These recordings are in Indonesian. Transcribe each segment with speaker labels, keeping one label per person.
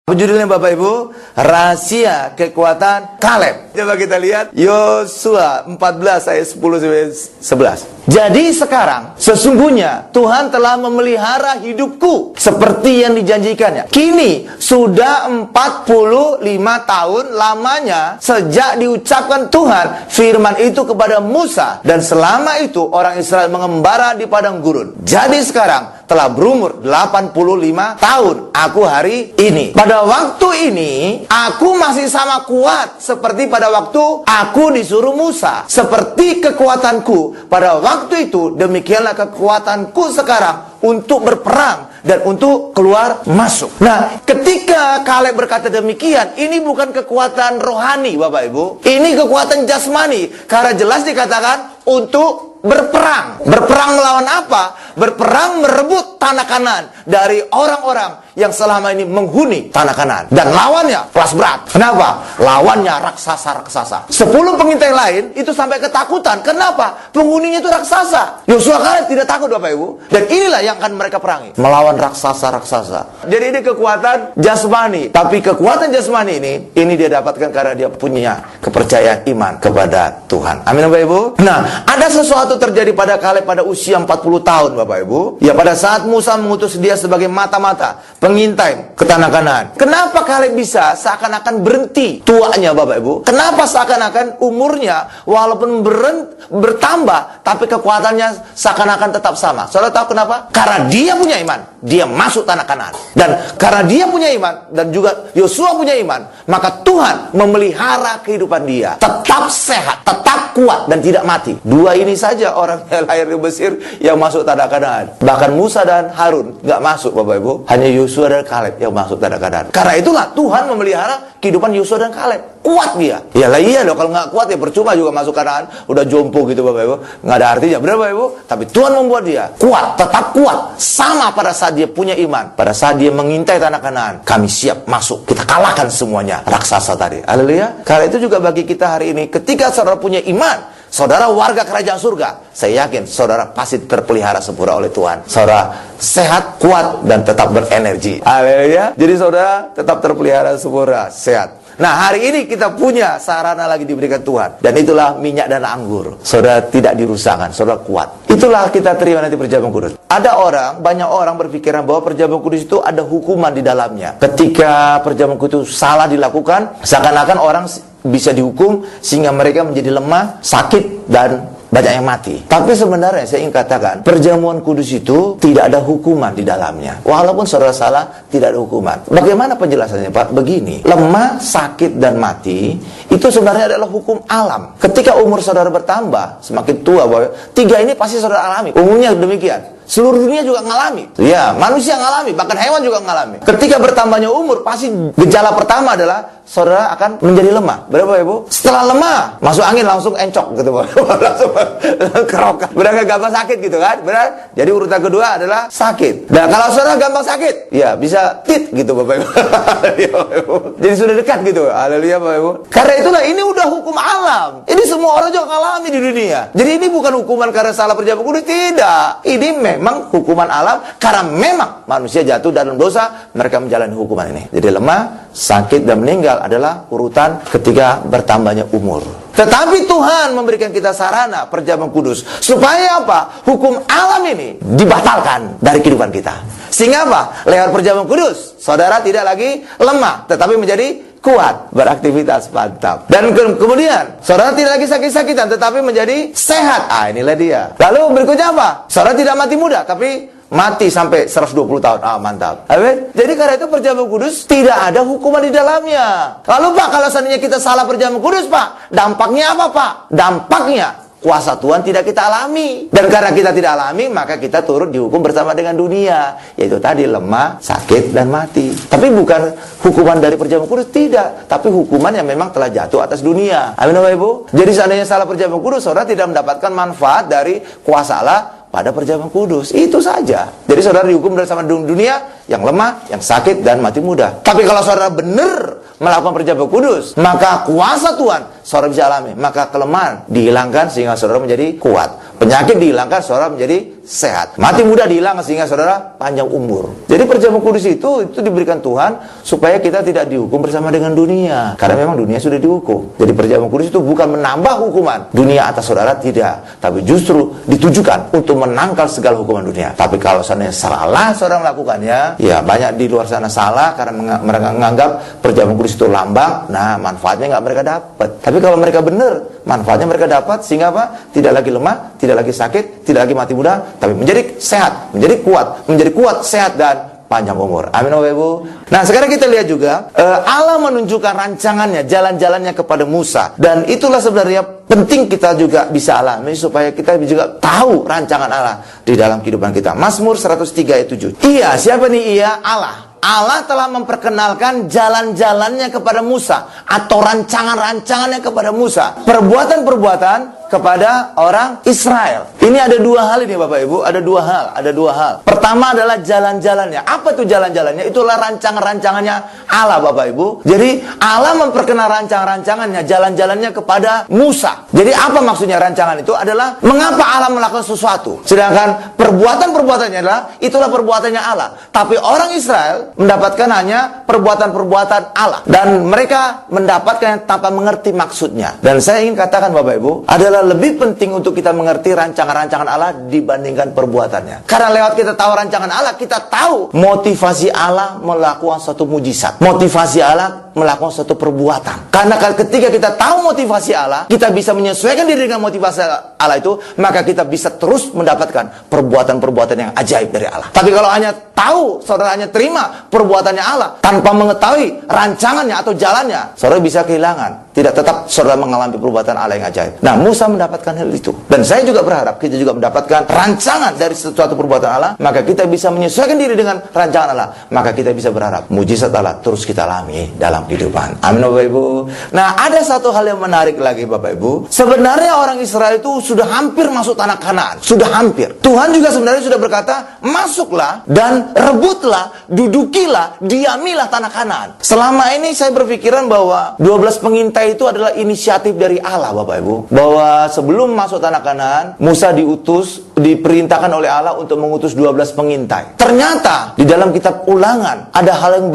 Speaker 1: Judulnya Bapak Ibu, Rahasia Kekuatan Kaleb. Coba kita lihat Yosua 14 ayat 10-11. Jadi sekarang sesungguhnya Tuhan telah memelihara hidupku seperti yang dijanjikannya. Kini sudah 45 tahun lamanya sejak diucapkan Tuhan firman itu kepada Musa, dan selama itu orang Israel mengembara di padang gurun. Jadi sekarang telah berumur 85 tahun aku hari ini. Pada waktu ini aku masih sama kuat seperti pada waktu aku disuruh Musa. Seperti kekuatanku pada waktu itu, demikianlah kekuatanku sekarang untuk berperang dan untuk keluar masuk. Nah, ketika Kaleb berkata demikian, ini bukan kekuatan rohani Bapak Ibu, ini kekuatan jasmani. Karena jelas dikatakan untuk berperang. Berperang melawan apa? Berperang merebut tanah Kanan dari orang-orang yang selama ini menghuni tanah Kanan. Dan lawannya kelas berat. Kenapa? Lawannya raksasa-raksasa. 10 pengintai lain itu sampai ketakutan. Kenapa? Penghuninya itu raksasa. Yosua Kaleb tidak takut Bapak Ibu. Dan inilah yang akan mereka perangi, melawan raksasa-raksasa. Jadi ini kekuatan jasmani. Tapi kekuatan jasmani ini dia dapatkan karena dia punya kepercayaan iman kepada Tuhan. Amin Bapak Ibu. Nah, ada sesuatu terjadi pada Kaleb pada usia 40 tahun Bapak Ibu. Ya, pada saat Musa mengutus dia sebagai mata-mata pengintai ke tanah Kanan. Kenapa Kaleb bisa seakan-akan berhenti tuanya Bapak Ibu? Kenapa seakan-akan umurnya walaupun bertambah tapi kekuatannya seakan-akan tetap sama? Saudara tahu kenapa? Karena dia punya iman, dia masuk tanah Kanan. Dan karena dia punya iman dan juga Yosua punya iman, maka Tuhan memelihara kehidupan dia tetap sehat, tetap kuat dan tidak mati. Dua ini saja orang yang lahir di Mesir yang masuk tanah Kanan. Bahkan Musa dan Harun nggak masuk Bapak Ibu. Hanya Yosua dan Kaleb yang masuk tanah Kanan. Karena itulah Tuhan memelihara kehidupan Yosua dan Kaleb. Kuat dia. Ya lah iya loh, kalau nggak kuat ya percuma juga masuk Kanaan. Udah jompo gitu Bapak Ibu. Nggak ada artinya. Benar Bapak Ibu? Tapi Tuhan membuat dia kuat, tetap kuat. Sama pada saat dia punya iman. Pada saat dia mengintai tanah Kanaan. Kami siap masuk. Kita kalahkan semuanya raksasa tadi. Haleluya. Karena itu juga bagi kita hari ini, ketika saudara punya iman, saudara warga kerajaan surga, saya yakin saudara pasti terpelihara sempurna oleh Tuhan. Saudara sehat, kuat, dan tetap berenergi. Haleluya. Jadi saudara tetap terpelihara sempurna, sehat. Nah, hari ini kita punya sarana lagi diberikan Tuhan. Dan itulah minyak dan anggur. Saudara tidak dirusakkan, saudara kuat. Itulah kita terima nanti perjamuan kudus. Ada orang, banyak orang berpikiran bahwa perjamuan kudus itu ada hukuman di dalamnya. Ketika perjamuan kudus salah dilakukan, seakan-akan orang bisa dihukum sehingga mereka menjadi lemah, sakit, dan banyak yang mati. Tapi sebenarnya saya ingin katakan, perjamuan kudus itu tidak ada hukuman di dalamnya. Walaupun saudara salah, tidak ada hukuman. Bagaimana penjelasannya Pak? Begini, lemah, sakit, dan mati itu sebenarnya adalah hukum alam. Ketika umur saudara bertambah, semakin tua, tiga ini pasti saudara alami. Umumnya demikian. Seluruh dunia juga ngalami. Ya, manusia ngalami, bahkan hewan juga ngalami. Ketika bertambahnya umur, pasti gejala pertama adalah saudara akan menjadi lemah. Berapa Ibu? Setelah lemah, masuk angin langsung encok gitu, langsung kerokan. Benar gampang sakit gitu kan? Benar? Jadi urutan kedua adalah sakit. Nah, kalau saudara gampang sakit, ya bisa tit gitu Bapak Ibu. Jadi sudah dekat gitu. Haleluya Bapak Ibu. Karena itulah ini udah hukum alam. Ini semua orang juga ngalami di dunia. Jadi ini bukan hukuman karena salah perjamuan kudus, tidak. Ini memang hukuman alam karena memang manusia jatuh dalam dosa, mereka menjalani hukuman ini. Jadi lemah, sakit, dan meninggal adalah urutan ketika bertambahnya umur. Tetapi Tuhan memberikan kita sarana perjamuan kudus supaya apa? Hukum alam ini dibatalkan dari kehidupan kita. Sehingga apa? Lewat perjamuan kudus, saudara tidak lagi lemah, tetapi menjadi kuat, beraktivitas, mantap. Dan kemudian saudara tidak lagi sakit-sakitan, tetapi menjadi sehat. Inilah dia. Lalu berikutnya apa? Saudara tidak mati muda, tapi mati sampai 120 tahun. Mantap. Amin. Jadi karena itu perjamuan kudus tidak ada hukuman di dalamnya. Lalu Pak, kalau seandainya kita salah perjamuan kudus Pak, dampaknya apa Pak? Dampaknya kuasa Tuhan tidak kita alami. Dan karena kita tidak alami, maka kita turut dihukum bersama dengan dunia. Yaitu tadi lemah, sakit, dan mati. Tapi bukan hukuman dari perjamuan kudus, tidak. Tapi hukuman yang memang telah jatuh atas dunia. Amin Bapak Ibu. Jadi seandainya salah perjamuan kudus, saudara tidak mendapatkan manfaat dari kuasa Allah pada perjamuan kudus. Itu saja. Jadi saudara dihukum bersama dunia yang lemah, yang sakit, dan mati muda. Tapi kalau saudara benar melakukan perjamuan kudus, maka kuasa Tuhan saudara bisa alami. Maka kelemahan dihilangkan sehingga saudara menjadi kuat. Penyakit dihilangkan saudara menjadi sehat. Mati muda dihilangkan sehingga saudara panjang umur. Jadi perjamuan kudus itu diberikan Tuhan supaya kita tidak dihukum bersama dengan dunia. Karena memang dunia sudah dihukum. Jadi perjamuan kudus itu bukan menambah hukuman dunia atas saudara, tidak. Tapi justru ditujukan untuk menangkal segala hukuman dunia. Tapi kalau seandainya salah saudara melakukannya, ya banyak di luar sana salah karena mereka menganggap perjamuan kudus itu lambang. Nah, manfaatnya nggak mereka dapat. Tapi kalau mereka benar, manfaatnya mereka dapat sehingga apa? Tidak lagi lemah, tidak lagi sakit, tidak lagi mati muda, tapi menjadi sehat, menjadi kuat, sehat dan panjang umur. Amin Bapak Ibu. Nah, sekarang kita lihat juga Allah menunjukkan rancangannya, jalan-jalannya kepada Musa, dan itulah sebenarnya penting kita juga bisa alami supaya kita juga tahu rancangan Allah di dalam kehidupan kita. Mazmur 103 ayat 7. Iya, siapa nih ia? Allah. Allah telah memperkenalkan jalan-jalannya kepada Musa, atau rancangan-rancangannya kepada Musa, perbuatan-perbuatan kepada orang Israel. Ini ada dua hal ini Bapak Ibu, ada dua hal. Pertama adalah jalan-jalannya. Apa itu jalan-jalannya? Itulah rancangan-rancangannya Allah Bapak Ibu. Jadi Allah memperkenalkan rancangan-rancangannya, jalan-jalannya kepada Musa. Jadi apa maksudnya rancangan itu? Adalah mengapa Allah melakukan sesuatu. Sedangkan perbuatan-perbuatannya adalah itulah perbuatannya Allah. Tapi orang Israel mendapatkan hanya perbuatan-perbuatan Allah, dan mereka mendapatkan tanpa mengerti maksudnya. Dan saya ingin katakan Bapak Ibu, adalah lebih penting untuk kita mengerti rancangan-rancangan Allah dibandingkan perbuatannya. Karena lewat kita tahu rancangan Allah, kita tahu motivasi Allah melakukan suatu mujizat, motivasi Allah melakukan suatu perbuatan. Karena ketika kita tahu motivasi Allah, kita bisa menyesuaikan diri dengan motivasi Allah itu, maka kita bisa terus mendapatkan perbuatan-perbuatan yang ajaib dari Allah. Tapi kalau hanya tahu, saudara hanya terima perbuatannya Allah tanpa mengetahui rancangannya atau jalannya, saudara bisa kehilangan, tidak tetap saudara mengalami perbuatan Allah yang ajaib. Nah, Musa mendapatkan hal itu, dan saya juga berharap kita juga mendapatkan rancangan dari sesuatu perbuatan Allah, maka kita bisa menyesuaikan diri dengan rancangan Allah, maka kita bisa berharap mujizat Allah terus kita alami dalam kehidupan. Amin Bapak Ibu. Nah, ada satu hal yang menarik lagi Bapak Ibu. Sebenarnya orang Israel itu sudah hampir masuk tanah Kanaan, sudah hampir. Tuhan juga sebenarnya sudah berkata, masuklah dan rebutlah, dudukilah, diamilah tanah Kanaan. Selama ini saya berpikiran bahwa 12 pengintai itu adalah inisiatif dari Allah Bapak Ibu. Bahwa sebelum masuk tanah Kanaan, Musa diperintahkan oleh Allah untuk mengutus 12 pengintai. Ternyata di dalam kitab Ulangan ada hal yang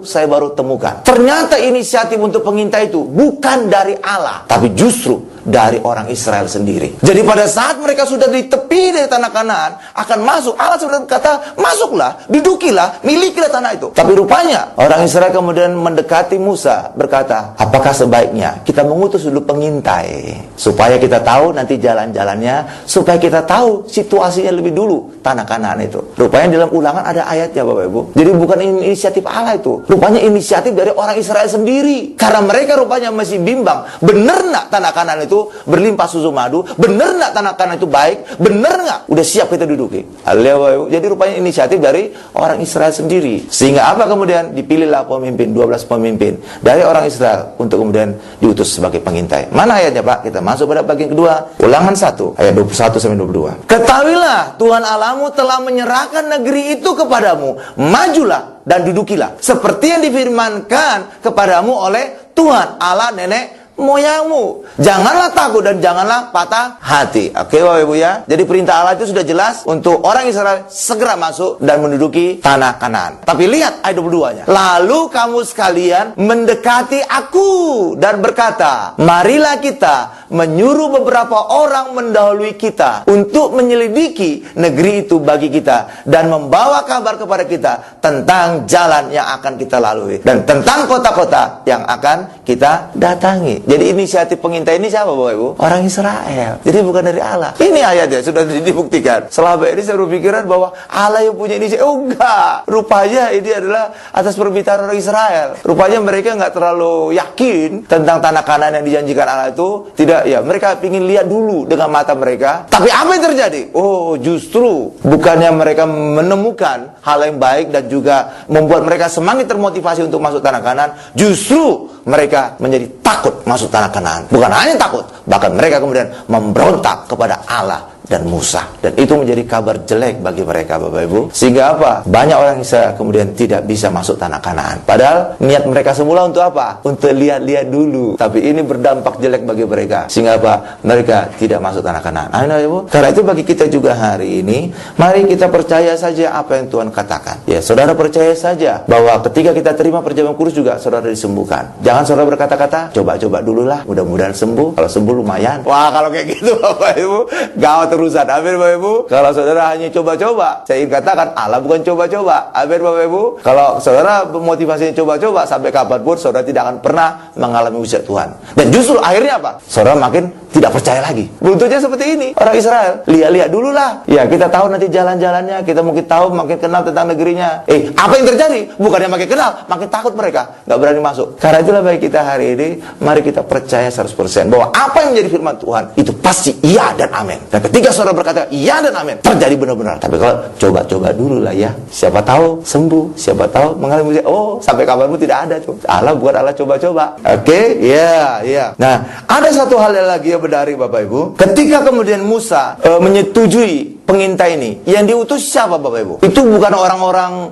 Speaker 1: saya baru temukan. Ternyata inisiatif untuk pengintai itu bukan dari Allah, tapi justru dari orang Israel sendiri. Jadi pada saat mereka sudah di tepi dari tanah Kanaan akan masuk, Allah sudah berkata, masuklah, dudukilah, milikilah tanah itu. Tapi rupanya orang Israel kemudian mendekati Musa, berkata, apakah sebaiknya kita mengutus dulu pengintai supaya kita tahu nanti jalan-jalannya, supaya kita tahu situasinya lebih dulu tanah Kanaan itu. Rupanya dalam Ulangan ada ayatnya Bapak Ibu. Jadi bukan inisiatif Allah itu, rupanya inisiatif dari orang Israel sendiri. Karena mereka rupanya masih bimbang, bener nggak tanah Kanaan itu berlimpah susu madu, bener nggak tanah Kanaan itu baik, bener nggak udah siap kita duduki. Haleluya. Jadi rupanya inisiatif dari orang Israel sendiri. Sehingga apa kemudian dipilihlah pemimpin, 12 pemimpin dari orang Israel untuk kemudian diutus sebagai pengintai. Mana ayatnya Pak? Kita masuk pada bagian kedua, Ulangan 1 ayat 21 sampai 22. Ketahuilah Tuhan Allahmu telah menyerahkan negeri itu kepadamu, majulah dan dudukilah seperti yang difirmankan kepadamu oleh Tuhan Allah nenek moyangmu. Janganlah takut dan janganlah patah hati. Oke Bapak Ibu ya. Jadi perintah Allah itu sudah jelas untuk orang Israel segera masuk dan menduduki tanah Kanaan. Tapi lihat ayat 22-nya. Lalu kamu sekalian mendekati aku dan berkata, marilah kita menyuruh beberapa orang mendahului kita untuk menyelidiki negeri itu bagi kita dan membawa kabar kepada kita tentang jalan yang akan kita lalui dan tentang kota-kota yang akan kita datangi. Jadi inisiatif pengintai ini siapa Bapak Ibu? Orang Israel. Jadi bukan dari Allah. Ini ayatnya sudah dibuktikan. Selama ini saya berpikiran bahwa Allah yang punya inisiatif. Oh enggak. Rupanya ini adalah atas permintaan orang Israel. Rupanya mereka enggak terlalu yakin tentang tanah Kanaan yang dijanjikan Allah itu. Tidak, ya mereka ingin lihat dulu dengan mata mereka. Tapi apa yang terjadi? Oh justru bukannya mereka menemukan hal yang baik dan juga membuat mereka semakin termotivasi untuk masuk tanah Kanaan. Justru mereka menjadi takut masuk tanah Kanaan. Bukan hanya takut, bahkan mereka kemudian memberontak kepada Allah dan Musa. Dan itu menjadi kabar jelek bagi mereka, Bapak Ibu. Sehingga apa? Banyak orang Israel kemudian tidak bisa masuk tanah Kanaan. Padahal niat mereka semula untuk apa? Untuk lihat-lihat dulu. Tapi ini berdampak jelek bagi mereka. Sehingga apa? Mereka tidak masuk tanah Kanaan. Amin, Bapak Ibu. Karena itu bagi kita juga hari ini, mari kita percaya saja apa yang Tuhan katakan. Ya, saudara percaya saja bahwa ketika kita terima perjamuan kudus juga saudara disembuhkan. Jangan saudara berkata-kata, coba-coba dulu lah, mudah-mudahan sembuh. Kalau sembuh lumayan. Wah, kalau kayak gitu Bapak Ibu, gawat urusan. Amin, Bapak Ibu. Kalau saudara hanya coba-coba, saya ingin katakan Allah bukan coba-coba. Amin, Bapak Ibu. Kalau saudara motivasinya coba-coba, sampai kapanpun saudara tidak akan pernah mengalami mujizat Tuhan. Dan justru akhirnya apa? Saudara makin tidak percaya lagi. Buntutnya seperti ini. Orang Israel, lihat-lihat dulu lah. Ya, kita tahu nanti jalan-jalannya, kita mungkin tahu, makin kenal tentang negerinya. Apa yang terjadi? Bukannya makin kenal, makin takut mereka, nggak berani masuk. Karena itulah bagi kita hari ini, mari kita percaya 100% bahwa apa yang menjadi firman Tuhan itu pasti iya dan amin. Dan ketika saudara berkata iya dan amin, terjadi benar-benar. Tapi kalau coba-coba dulu lah ya, siapa tahu sembuh, siapa tahu mengalami mujizat. Oh, sampai kapanpun tidak ada. Allah bukan Allah coba-coba. Oke, ya. Nah, ada satu hal yang lagi yang menarik Bapak Ibu. Ketika kemudian Musa menyetujui pengintai ini, yang diutus siapa Bapak Ibu? Itu bukan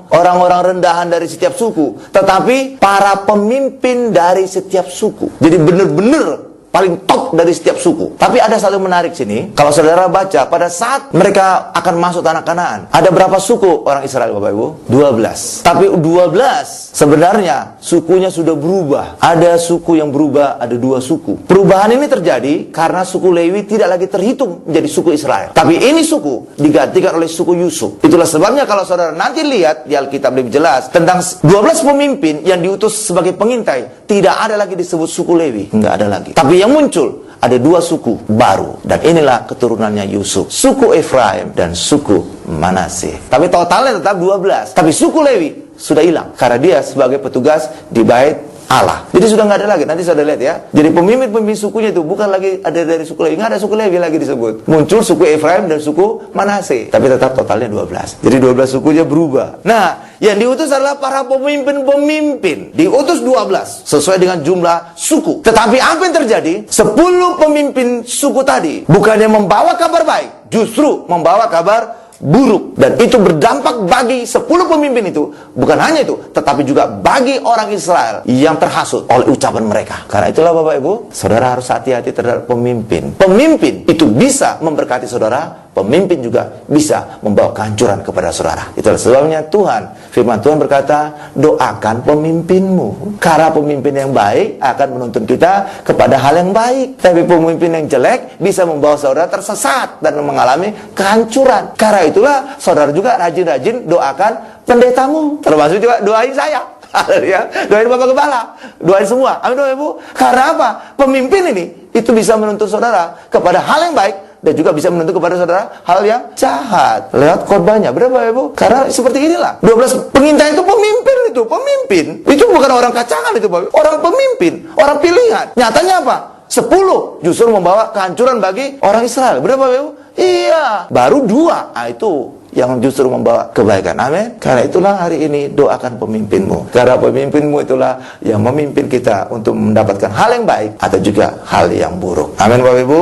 Speaker 1: orang-orang rendahan dari setiap suku, tetapi para pemimpin dari setiap suku. Jadi benar-benar paling top dari setiap suku. Tapi ada satu menarik sini. Kalau saudara baca, pada saat mereka akan masuk tanah Kanaan, ada berapa suku orang Israel Bapak Ibu? 12. Tapi 12 sebenarnya sukunya sudah berubah. Ada suku yang berubah, ada 2 suku. Perubahan ini terjadi karena suku Lewi tidak lagi terhitung menjadi suku Israel. Tapi ini suku digantikan oleh suku Yusuf. Itulah sebabnya kalau saudara nanti lihat di Alkitab lebih jelas tentang 12 pemimpin yang diutus sebagai pengintai, tidak ada lagi disebut suku Lewi. Enggak ada lagi. Tapi yang muncul ada 2 suku baru, dan inilah keturunannya Yusuf, suku Efraim dan suku Manasye. Tapi totalnya tetap 12. Tapi suku Lewi sudah hilang karena dia sebagai petugas di bait Allah. Jadi sudah nggak ada lagi. Nanti sudah lihat ya. Jadi pemimpin sukunya itu bukan lagi ada dari suku Lewi, nggak ada suku Lewi lagi disebut. Muncul suku Efraim dan suku Manasye. Tapi tetap totalnya 12. Jadi 12 sukunya berubah. Nah, yang diutus adalah para pemimpin-pemimpin. Diutus 12 sesuai dengan jumlah suku. Tetapi apa yang terjadi? 10 pemimpin suku tadi bukannya membawa kabar baik, justru membawa kabar buruk. Dan itu berdampak bagi 10 pemimpin itu. Bukan hanya itu, tetapi juga bagi orang Israel yang terhasut oleh ucapan mereka. Karena itulah Bapak Ibu, saudara harus hati-hati terhadap pemimpin. Pemimpin itu bisa memberkati saudara, pemimpin juga bisa membawa kehancuran kepada saudara. Itulah sebabnya firman Tuhan berkata, doakan pemimpinmu. Karena pemimpin yang baik akan menuntun kita kepada hal yang baik. Tapi pemimpin yang jelek bisa membawa saudara tersesat dan mengalami kehancuran. Karena itulah saudara juga rajin-rajin doakan pendetamu. Termasuk juga doain saya. Ya, doain Bapak Gembala, doain semua. Amin Bapak Ibu. Karena apa? Pemimpin ini itu bisa menuntun saudara kepada hal yang baik, dan juga bisa menuntut kepada saudara hal yang jahat lewat korbannya. Berapa Ibu? Karena seperti inilah 12 pengintai itu pemimpin itu bukan orang kacangan itu Bapak. Orang pemimpin, orang pilihan. Nyatanya apa? 10 justru membawa kehancuran bagi orang Israel. Berapa Ibu? Iya, baru 2. Itu yang justru membawa kebaikan. Amin. Karena itulah hari ini doakan pemimpinmu. Karena pemimpinmu itulah yang memimpin kita untuk mendapatkan hal yang baik atau juga hal yang buruk. Amin Bapak Ibu.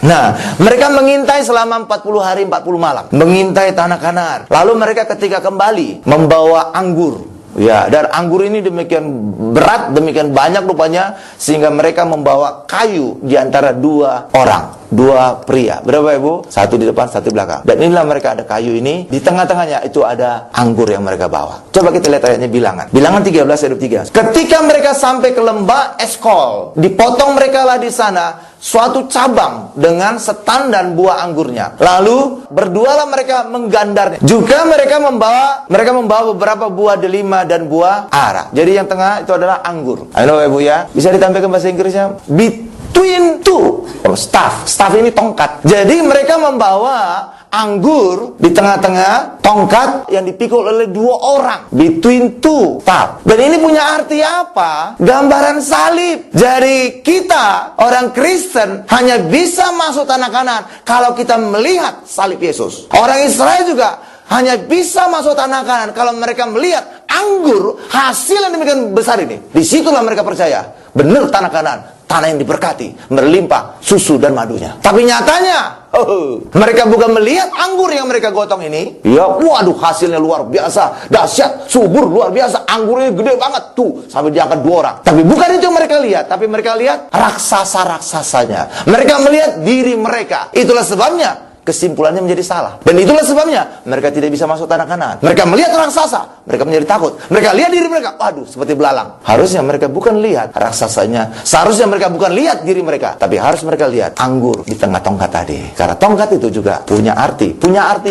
Speaker 1: Nah, mereka mengintai selama 40 hari 40 malam. Mengintai tanah Kanaan. Lalu mereka ketika kembali membawa anggur. Ya, dan anggur ini demikian berat, demikian banyak rupanya, sehingga mereka membawa kayu di antara 2 orang, 2 pria. Berapa Ibu? 1 di depan, 1 di belakang. Dan inilah mereka ada kayu ini, di tengah-tengahnya itu ada anggur yang mereka bawa. Coba kita lihat ayatnya Bilangan. Bilangan 13 ayat 3. Ketika mereka sampai ke lembah Eskol, dipotong mereka lah di sana suatu cabang dengan setan dan buah anggurnya. Lalu berdualah mereka menggandarnya. Juga mereka membawa beberapa buah delima dan buah ara. Jadi yang tengah itu adalah anggur. Ayo Ibu ya. Bisa ditampilkan bahasa Inggrisnya? Between two. Staff ini tongkat. Jadi mereka membawa anggur di tengah-tengah tongkat yang dipikul oleh 2 orang. Between two staff. Dan ini punya arti apa? Gambaran salib. Jadi kita orang Kristen hanya bisa masuk tanah Kanaan kalau kita melihat salib Yesus. Orang Israel juga hanya bisa masuk tanah Kanaan kalau mereka melihat anggur hasil yang demikian besar ini. Disitulah mereka percaya benar tanah Kanaan, tanah yang diberkati, berlimpah susu dan madunya. Tapi nyatanya Mereka bukan melihat anggur yang mereka gotong ini, ya, waduh hasilnya luar biasa, dahsyat, subur, luar biasa, anggurnya gede banget tuh, sampai diangkat 2 orang. Tapi bukan itu yang mereka lihat, tapi mereka lihat raksasa-raksasanya. Mereka melihat diri mereka. Itulah sebabnya kesimpulannya menjadi salah. Dan itulah sebabnya mereka tidak bisa masuk tanah Kanaan. Mereka melihat raksasa, mereka menjadi takut. Mereka lihat diri mereka, waduh, seperti belalang. Harusnya mereka bukan lihat raksasanya. Seharusnya mereka bukan lihat diri mereka, tapi harus mereka lihat anggur di tengah tongkat tadi. Karena tongkat itu juga punya arti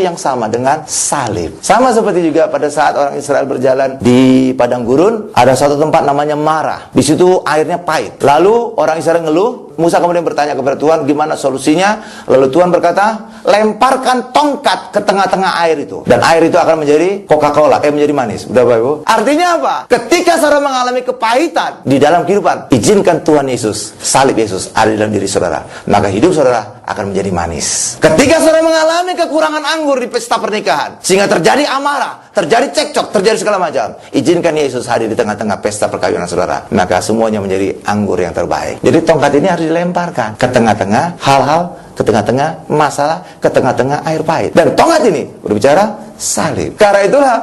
Speaker 1: yang sama dengan salib. Sama seperti juga pada saat orang Israel berjalan di padang gurun, ada suatu tempat namanya Marah. Di situ airnya pahit. Lalu orang Israel ngeluh, Musa kemudian bertanya kepada Tuhan, gimana solusinya? Lalu Tuhan berkata, lemparkan tongkat ke tengah-tengah air itu, dan air itu akan menjadi Coca-Cola, menjadi manis. Udah Bapak Ibu? Artinya apa? Ketika saudara mengalami kepahitan di dalam kehidupan, izinkan Tuhan Yesus, salib Yesus ada di dalam diri saudara, maka hidup saudara akan menjadi manis. Ketika saudara mengalami kekurangan anggur di pesta pernikahan, sehingga terjadi amarah, terjadi cekcok, terjadi segala macam, izinkan Yesus hadir di tengah-tengah pesta perkawinan saudara, maka semuanya menjadi anggur yang terbaik. Jadi tongkat ini harus dilemparkan ke tengah-tengah hal-hal, ke tengah-tengah masalah, ke tengah-tengah air pahit. Dan tongkat ini berbicara salib. Karena itulah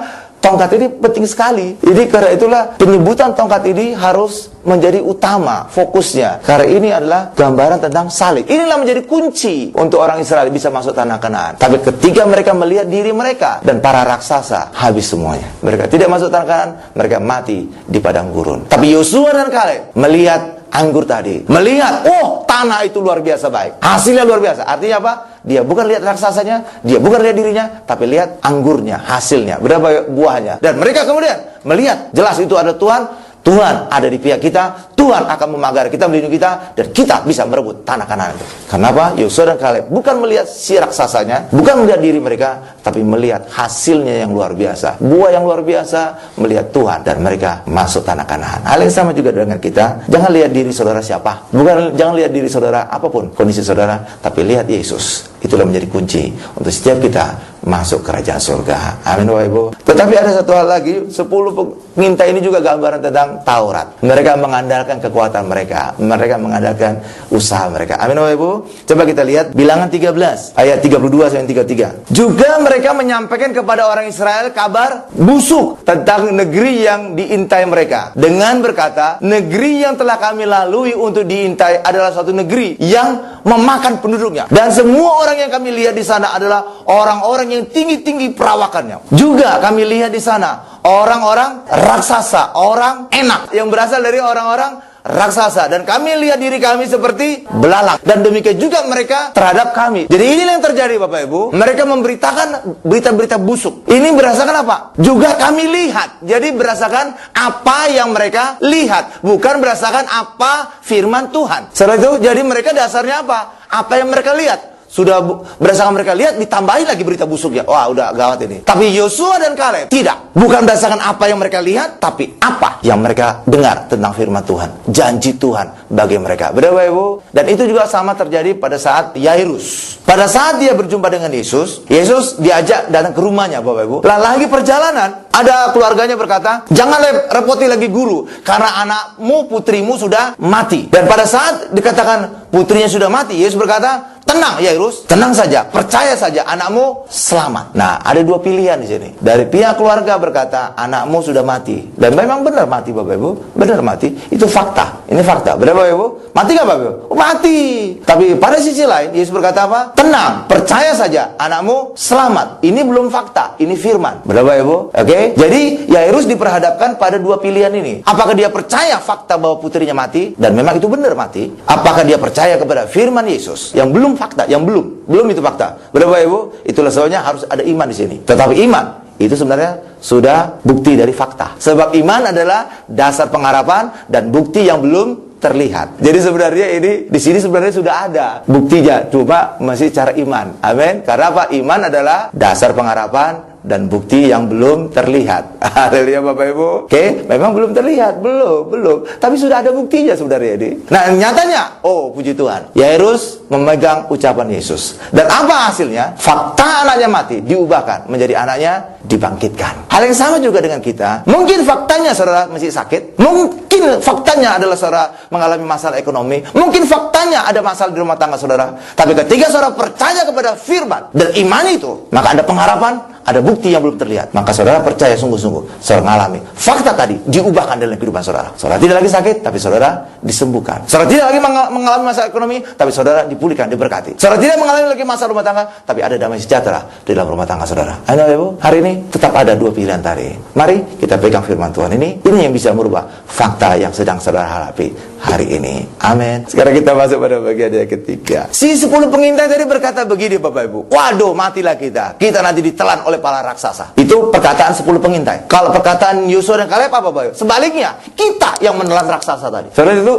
Speaker 1: tongkat ini penting sekali. Jadi karena itulah penyebutan tongkat ini harus menjadi utama fokusnya. Karena ini adalah gambaran tentang salib. Inilah menjadi kunci untuk orang Israel bisa masuk tanah Kanaan. Tapi ketika mereka melihat diri mereka dan para raksasa, habis semuanya. Mereka tidak masuk tanah Kanaan, mereka mati di padang gurun. Tapi Yosua dan Kaleb melihat anggur tadi, melihat, oh, tanah itu luar biasa baik, hasilnya luar biasa. Artinya apa? Dia bukan lihat raksasanya, dia bukan lihat dirinya, tapi lihat anggurnya, hasilnya, berapa buahnya. Dan mereka kemudian melihat, jelas itu ada Tuhan. Tuhan ada di pihak kita, Tuhan akan memagari kita, melindungi kita, dan kita bisa merebut tanah Kanaan itu. Kenapa? Yosua dan Kaleb bukan melihat si raksasanya, bukan melihat diri mereka, tapi melihat hasilnya yang luar biasa, buah yang luar biasa, melihat Tuhan, dan mereka masuk tanah Kanaan. Hal yang sama juga dengan kita. Jangan lihat diri saudara siapa, jangan lihat diri saudara apapun kondisi saudara, tapi lihat Yesus. Itulah menjadi kunci untuk setiap kita masuk kerajaan surga. Amin Bapak Ibu. Tetapi ada satu hal lagi, 10 pengintai ini juga gambaran tentang Taurat. Mereka mengandalkan kekuatan mereka, mereka mengandalkan usaha mereka. Amin Bapak Ibu. Coba kita lihat Bilangan 13 ayat 32 sampai 33. Juga mereka menyampaikan kepada orang Israel kabar busuk tentang negeri yang diintai mereka, dengan berkata, negeri yang telah kami lalui untuk diintai adalah suatu negeri yang memakan penduduknya, dan semua orang yang kami lihat di sana adalah orang-orang yang tinggi-tinggi perawakannya. Juga kami lihat di sana orang-orang raksasa, orang enak yang berasal dari orang-orang raksasa, dan kami lihat diri kami seperti belalang, dan demikian juga mereka terhadap kami. Jadi ini yang terjadi Bapak Ibu. Mereka memberitakan berita-berita busuk. Ini berdasarkan apa? Juga kami lihat. Jadi berdasarkan apa yang mereka lihat, bukan berdasarkan apa firman Tuhan. Setelah itu, jadi mereka dasarnya apa? Apa yang mereka lihat. Sudah berdasarkan mereka lihat, ditambahin lagi berita busuknya. Wah, udah gawat ini. Tapi Yosua dan Kaleb tidak. Bukan berdasarkan apa yang mereka lihat, tapi apa yang mereka dengar tentang firman Tuhan, janji Tuhan bagi mereka. Benar Bapak Ibu? Dan itu juga sama terjadi pada saat Yairus. Pada saat dia berjumpa dengan Yesus, Yesus diajak datang ke rumahnya Bapak Ibu. Lagi perjalanan, ada keluarganya berkata, jangan repoti lagi guru, karena anakmu, putrimu sudah mati. Dan pada saat dikatakan putrinya sudah mati, Yesus berkata, tenang Yairus, tenang saja, percaya saja, anakmu selamat. Nah, ada 2 pilihan di sini. Dari pihak keluarga berkata, anakmu sudah mati. Dan memang benar mati Bapak Ibu, benar mati. Itu fakta. Ini fakta. Benar Bapak Ibu? Mati nggak Bapak Ibu? Oh, mati. Tapi pada sisi lain, Yesus berkata apa? Tenang, percaya saja, anakmu selamat. Ini belum fakta, ini firman. Benar Bapak Ibu? Oke? Jadi Yairus diperhadapkan pada 2 pilihan ini. Apakah dia percaya fakta bahwa putrinya mati, dan memang itu benar mati? Apakah dia percaya kepada firman Yesus yang belum fakta, yang belum itu fakta? Benar Bapak Ibu? Itulah sebabnya harus ada iman di sini. Tetapi iman itu sebenarnya sudah bukti dari fakta. Sebab iman adalah dasar pengharapan dan bukti yang belum terlihat. Jadi sebenarnya ini di sini sebenarnya sudah ada buktinya, cuma masih cara iman. Amin. Karena apa? Iman adalah dasar pengharapan dan bukti yang belum terlihat. Haleluya Bapak Ibu. Oke, memang belum terlihat, belum. Tapi sudah ada buktinya saudara ini. Nah, nyatanya, oh puji Tuhan, Yairus memegang ucapan Yesus. Dan apa hasilnya? Fakta anaknya mati diubahkan menjadi anaknya dibangkitkan. Hal yang sama juga dengan kita. Mungkin faktanya saudara masih sakit. Mungkin faktanya adalah saudara mengalami masalah ekonomi. Mungkin faktanya ada masalah di rumah tangga saudara. Tapi ketika saudara percaya kepada firman dan iman itu, maka ada pengharapan, ada bukti yang belum terlihat. Maka saudara percaya sungguh-sungguh, saudara mengalami fakta tadi diubahkan dalam kehidupan saudara. Saudara tidak lagi sakit, tapi saudara disembuhkan. Saudara tidak lagi mengalami masalah ekonomi, tapi saudara dipulihkan, diberkati. Saudara tidak mengalami lagi masalah rumah tangga, tapi ada damai sejahtera di dalam rumah tangga saudara. Ayo Ibu, hari ini tetap ada dua pilihan tadi. Mari kita pegang firman Tuhan ini yang bisa merubah fakta yang sedang saudara hadapi hari ini. Amin. Sekarang kita masuk pada bagian yang ketiga. Si 10 pengintai tadi berkata begini Bapak Ibu. Waduh, matilah kita. Kita nanti ditelan oleh para raksasa. Itu perkataan 10 pengintai. Kalau perkataan Yosua dan Kaleb apa Bapak Ibu? Sebaliknya, kita yang menelan raksasa tadi. Saudara itu,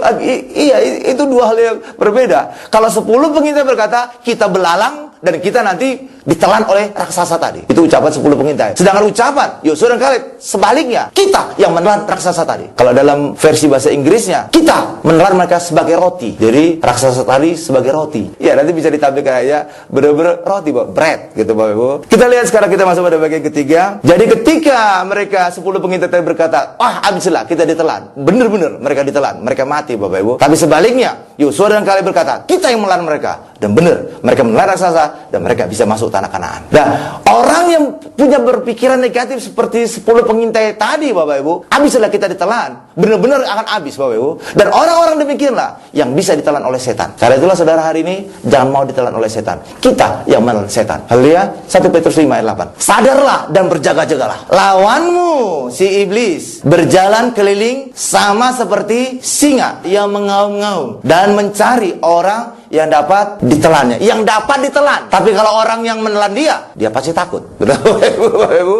Speaker 1: itu dua hal yang berbeda. Kalau 10 pengintai berkata, kita belalang dan kita nanti ditelan oleh raksasa tadi. Itu ucapan 10 pengintai. Sedangkan ucapan Yosua dan Kaleb sebaliknya, kita yang menelan raksasa tadi. Kalau dalam versi bahasa Inggrisnya, kita menelan mereka sebagai roti. Jadi raksasa tadi sebagai roti. Ya, nanti bisa ditampilkan aja bener-bener roti, bread gitu Bapak Ibu. Kita lihat sekarang, kita masuk pada bagian ketiga. Jadi ketika mereka 10 pengintai tadi berkata, habislah kita ditelan. Bener-bener mereka ditelan, mereka mati Bapak Ibu. Tapi sebaliknya, Yosua dan Kaleb berkata, kita yang menelan mereka. Dan benar, mereka menelan raksasa dan mereka bisa masuk tanah Kanaan. Nah, orang yang punya berpikiran negatif seperti 10 pengintai tadi Bapak Ibu, habislah kita ditelan. Benar-benar akan habis Bapak Ibu. Dan orang-orang demikianlah yang bisa ditelan oleh setan. Karena itulah saudara hari ini jangan mau ditelan oleh setan. Kita yang menelan setan. Haleluya. 1 Petrus 5 ayat 8. Sadarlah dan berjaga-jagalah. Lawanmu si iblis berjalan keliling sama seperti singa yang mengaum-ngaum dan mencari orang yang dapat ditelannya, yang dapat ditelan. Tapi kalau orang yang menelan dia pasti takut.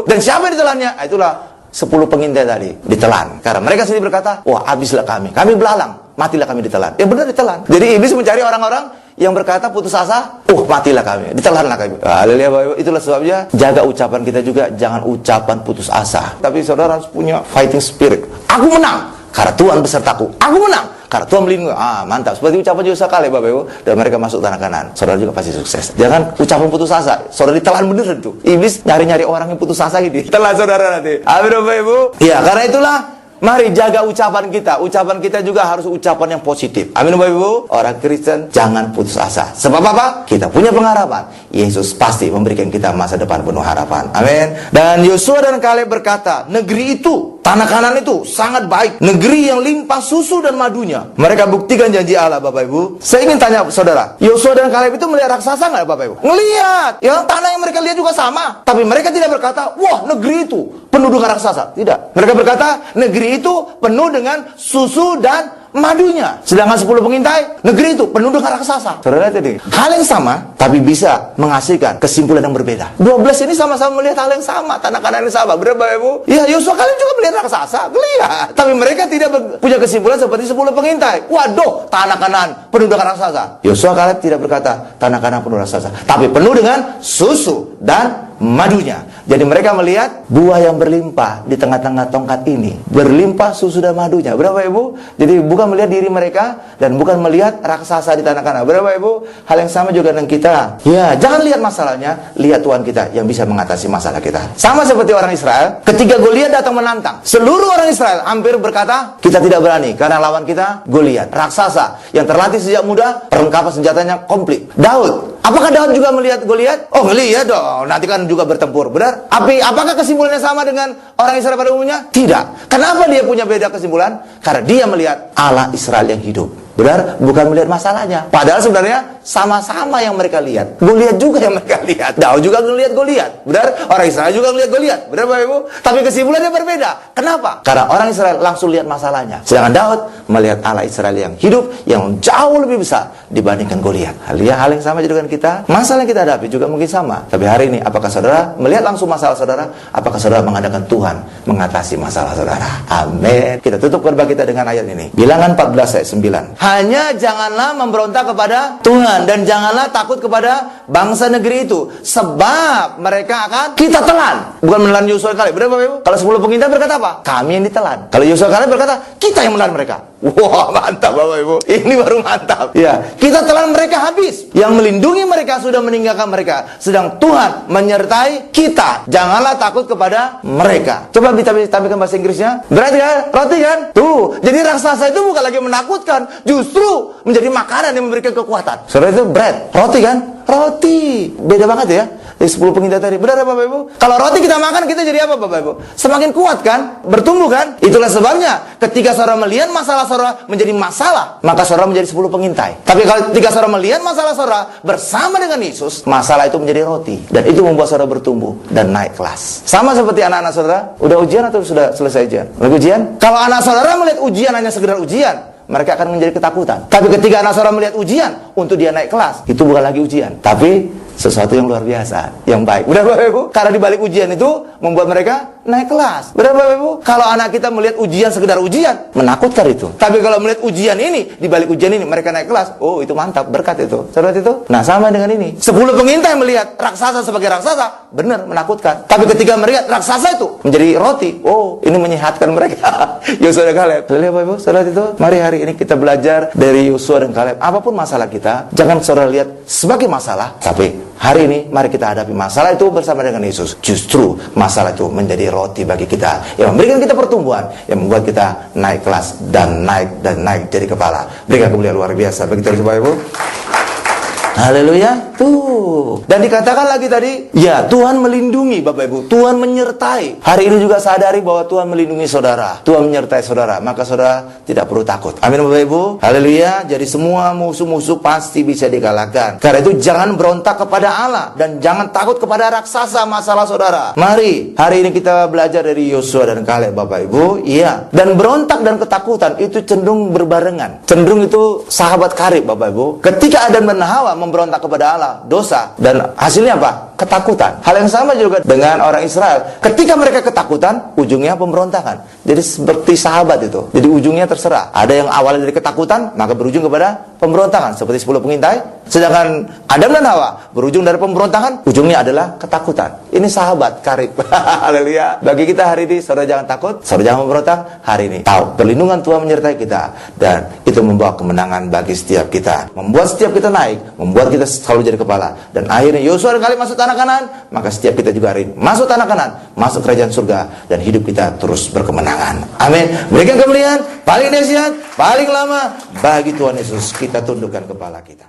Speaker 1: Dan siapa yang ditelannya? Itulah 10 pengintai tadi ditelan. Karena mereka sendiri berkata, wah habislah kami belalang, matilah kami ditelan. Ya benar ditelan. Jadi iblis mencari orang-orang yang berkata putus asa, matilah kami, ditelanlah kami. Haleluya Bapak Ibu. Itulah sebabnya jaga ucapan kita juga, jangan ucapan putus asa. Tapi saudara harus punya fighting spirit. Aku menang karena Tuhan besertaku. Aku menang karena Tuhan melindungi. Mantap. Seperti ucapan Yosua Kaleb Bapak Ibu. Dan mereka masuk tanah Kanaan. Saudara juga pasti sukses. Jangan ucapan putus asa. Saudara ditelan beneran tuh. Iblis nyari-nyari orang yang putus asa ini. Telan saudara nanti. Amin Bapak Ibu. Ya, karena itulah mari jaga ucapan kita. Ucapan kita juga harus ucapan yang positif. Amin Bapak Ibu. Orang Kristen jangan putus asa. Sebab apa? Kita punya pengharapan. Yesus pasti memberikan kita masa depan penuh harapan. Amin. Dan Yosua dan Kaleb berkata, negeri itu, tanah Kanaan itu sangat baik. Negeri yang limpah susu dan madunya. Mereka buktikan janji Allah Bapak Ibu. Saya ingin tanya saudara, Yosua dan Kaleb itu melihat raksasa nggak Bapak Ibu? Ngelihat. Ya, tanah yang mereka lihat juga sama. Tapi mereka tidak berkata, wah negeri itu penuh dengan raksasa. Tidak. Mereka berkata, negeri itu penuh dengan susu dan madunya. Sedangkan 10 pengintai, negeri itu penuh dengan raksasa. Saudara lihat ini. Hal yang sama, tapi bisa menghasilkan kesimpulan yang berbeda. 12 ini sama-sama melihat hal yang sama. Tanah Kanaan yang sama. Benar Bapak Ibu? Ya, Yosua kalian juga melihat raksasa. Lihat. Tapi mereka tidak punya kesimpulan seperti 10 pengintai. Waduh, tanah Kanaan penuh dengan raksasa. Yosua Kaleb tidak berkata, tanah Kanaan penuh raksasa. Tapi penuh dengan susu dan madunya. Jadi mereka melihat buah yang berlimpah di tengah-tengah tongkat ini. Berlimpah susu dan madunya. Berapa Ibu? Jadi bukan melihat diri mereka dan bukan melihat raksasa di tanah Kanaan. Berapa Ibu? Hal yang sama juga dengan kita. Ya, jangan lihat masalahnya, lihat Tuhan kita yang bisa mengatasi masalah kita. Sama seperti orang Israel, ketika Goliat datang menantang, seluruh orang Israel hampir berkata, kita tidak berani karena lawan kita Goliat, raksasa yang terlatih sejak muda, perlengkapan senjatanya komplit. Daud, apakah Daud juga melihat Goliat? Oh, ngelihat dong. Nanti kan juga bertempur, benar? Apakah kesimpulannya sama dengan orang Israel pada umumnya? Tidak. Kenapa dia punya beda kesimpulan? Karena dia melihat Allah Israel yang hidup. Benar? Bukan melihat masalahnya. Padahal sebenarnya sama-sama yang mereka lihat. Goliat juga yang mereka lihat. Daud juga melihat Goliat. Benar? Orang Israel juga melihat Goliat. Benar Bapak Ibu? Tapi kesimpulannya berbeda. Kenapa? Karena orang Israel langsung lihat masalahnya. Sedangkan Daud melihat Allah Israel yang hidup, yang jauh lebih besar dibandingkan Goliat. Hal yang sama juga dengan kita. Masalah yang kita hadapi juga mungkin sama. Tapi hari ini, apakah saudara melihat langsung masalah saudara? Apakah saudara mengandalkan Tuhan mengatasi masalah saudara? Amin. Kita tutup khotbah kita dengan ayat ini. Bilangan 14 ayat 9. Hanya janganlah memberontak kepada Tuhan Tuhan, dan janganlah takut kepada bangsa negeri itu, sebab mereka akan kita telan. Bukan menelan Yosua dan Kaleb. Benar Bapak Ibu? Kalau 10 pengintai berkata apa? Kami yang ditelan. Kalau Yosua dan Kaleb berkata, kita yang menelan mereka. Wah, mantap Bapak Ibu. Ini baru mantap. Ya, kita telan mereka habis. Yang melindungi mereka sudah meninggalkan mereka, sedang Tuhan menyertai kita. Janganlah takut kepada mereka. Coba ditampilkan bahasa Inggrisnya. Berarti kan? Roti kan? Tuh. Jadi raksasa itu bukan lagi menakutkan, justru menjadi makanan yang memberikan kekuatan. Saudara, itu bread. Roti kan? Roti. Beda banget ya. 10 pengintai tadi. Benar Bapak Ibu? Kalau roti kita makan, kita jadi apa Bapak Ibu? Semakin kuat kan? Bertumbuh kan? Itulah sebabnya ketika saudara melihat masalah saudara menjadi masalah, maka saudara menjadi 10 pengintai. Tapi kalau ketika saudara melihat masalah saudara bersama dengan Yesus, masalah itu menjadi roti. Dan itu membuat saudara bertumbuh dan naik kelas. Sama seperti anak-anak saudara. Udah ujian atau sudah selesai ujian? Lagi ujian? Kalau anak saudara melihat ujian hanya sekedar ujian, mereka akan menjadi ketakutan. Tapi ketika anak saudara melihat ujian untuk dia naik kelas, itu bukan lagi ujian, tapi sesuatu yang luar biasa, yang baik. Benar Bapak Ibu? Karena di balik ujian itu membuat mereka naik kelas. Benar Bapak Ibu? Kalau anak kita melihat ujian sekedar ujian, menakutkan itu. Tapi kalau melihat ujian ini, di balik ujian ini mereka naik kelas, oh itu mantap, berkat itu. Saudara itu? Nah, sama dengan ini. 10 pengintai melihat raksasa sebagai raksasa, benar, menakutkan. Tapi ketika melihat raksasa itu menjadi roti, oh ini menyehatkan mereka. Yosua dan Kaleb. Lihat Bapak Ibu, saudara itu? Mari hari ini kita belajar dari Yosua dan Kaleb. Apapun masalah kita, jangan saudara lihat sebagai masalah, tapi hari ini, mari kita hadapi masalah itu bersama dengan Yesus. Justru masalah itu menjadi roti bagi kita, yang memberikan kita pertumbuhan, yang membuat kita naik kelas dan naik jadi kepala. Berikan kemuliaan luar biasa bagi kita Bapak Ibu. Haleluya. Tuh. Dan dikatakan lagi tadi, ya Tuhan melindungi Bapak Ibu, Tuhan menyertai. Hari ini juga sadari bahwa Tuhan melindungi saudara, Tuhan menyertai saudara, maka saudara tidak perlu takut. Amin Bapak Ibu. Haleluya. Jadi semua musuh-musuh pasti bisa dikalahkan. Karena itu jangan berontak kepada Allah, dan jangan takut kepada raksasa masalah saudara. Mari hari ini kita belajar dari Yosua dan Kaleb Bapak Ibu. Iya. Dan berontak dan ketakutan itu cenderung berbarengan. Cenderung itu sahabat karib Bapak Ibu. Ketika Adam dan Hawa memberontak kepada Allah, dosa, dan hasilnya apa? Ketakutan. Hal yang sama juga dengan orang Israel. Ketika mereka ketakutan, ujungnya pemberontakan. Jadi seperti sahabat itu. Jadi ujungnya terserah. Ada yang awalnya dari ketakutan, maka berujung kepada pemberontakan, seperti 10 pengintai. Sedangkan Adam dan Hawa berujung dari pemberontakan, ujungnya adalah ketakutan. Ini sahabat karib. Haleluya. Bagi kita hari ini, saudara jangan takut, saudara jangan memberontak. Hari ini tahu perlindungan Tuhan menyertai kita, dan itu membawa kemenangan bagi setiap kita, membuat setiap kita naik, membuat kita selalu jadi kepala. Dan akhirnya Yosua dan Kaleb masuk tanah Kanaan, maka setiap kita juga hari ini masuk tanah Kanaan, masuk kerajaan surga, dan hidup kita terus berkemenangan. Amin. Berikan kemuliaan paling dahsyat, paling lama bagi Tuhan Yesus. Kita tundukkan kepala kita.